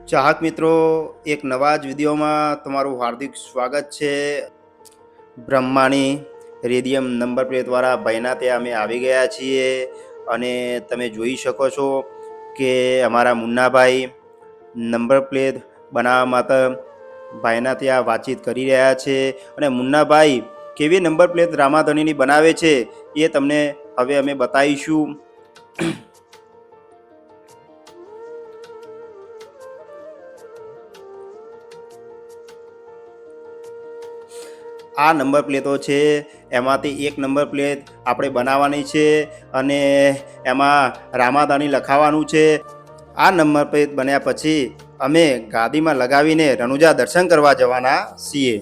ચાહક મિત્રો, એક નવા જ વિડીયોમાં તમારું હાર્દિક સ્વાગત છે. બ્રહ્માણી રેડિયમ નંબર પ્લેટવાળા ભાઈના ત્યાં અમે આવી ગયા છીએ અને તમે જોઈ શકો છો કે અમારા મુન્નાભાઈ નંબર પ્લેટ બનાવવા માટે ભાઈના ત્યાં વાતચીત કરી રહ્યા છે. અને મુન્નાભાઈ કેવી નંબર પ્લેટ રામાધણીની બનાવે છે એ તમને હવે અમે બતાવીશું. આ નંબર પ્લેટો છે, એમાંથી એક નંબર પ્લેટ આપણે બનાવવાની છે અને એમાં રામાધણી લખાવવાનું છે. આ નંબર પ્લેટ બન્યા પછી અમે ગાદીમાં લગાવીને રણુજા દર્શન કરવા જવાના છીએ.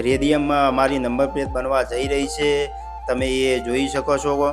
રેડિયમમાં અમારી નંબર પ્લેટ બનવા જઈ રહી છે, તમે એ જોઈ શકો છો.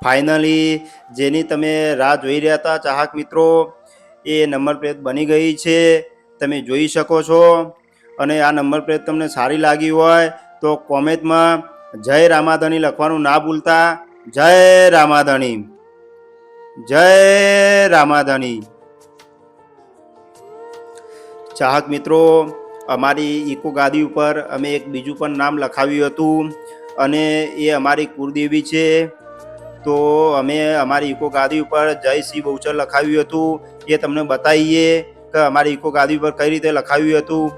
ફાઇનલી જેની તમે રાહ જોઈ રહ્યા હતા ચાહક મિત્રો, એ નંબર પ્લેટ બની ગઈ છે, તમે જોઈ શકો છો. અને આ નંબર પ્લેટ તમને સારી લાગી હોય તો કોમેન્ટમાં જય રામાધણી લખવાનું ના ભૂલતા. જય રામાધણી, જય રામાધણી. ચાહક મિત્રો, અમારી ઇકો ગાદી ઉપર અમે એક બીજું પણ નામ લખાવ્યું હતું અને એ અમારી કુળદેવી છે. તો અમે અમારી ઇકો ગાદી ઉપર જય શ્રી બહુચર લખાવ્યું હતું. એ તમને બતાવીએ કે અમારી ઇકો ગાદી ઉપર કઈ રીતે લખાવ્યું હતું.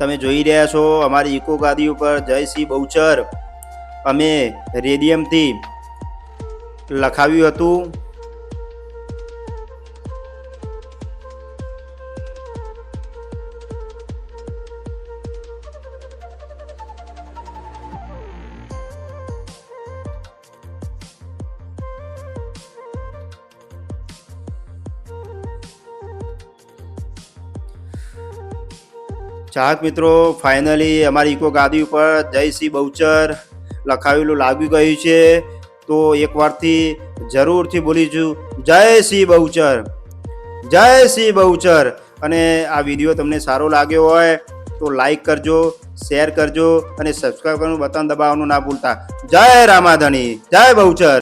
તમે જોઈ રહ્યા છો અમારી ઇકો ગાદી ઉપર જય શ્રી બહુચર અમે રેડિયમથી લખાવ્યું હતું. ચાહક મિત્રો, ફાઇનલી અમારી ઇકો ગાદી ઉપર જય શ્રી બહુચર લખાવેલું લાગી ગયું છે. તો એકવારથી જરૂરથી બોલીશું જય શ્રી બહુચર, જય શ્રી બહુચર. અને આ વિડીયો તમને સારો લાગ્યો હોય તો લાઈક કરજો, શેર કરજો અને સબસ્ક્રાઈબ કરવાનું બટન દબાવવાનું ના ભૂલતા. જય રામાધણી, જય બહુચર.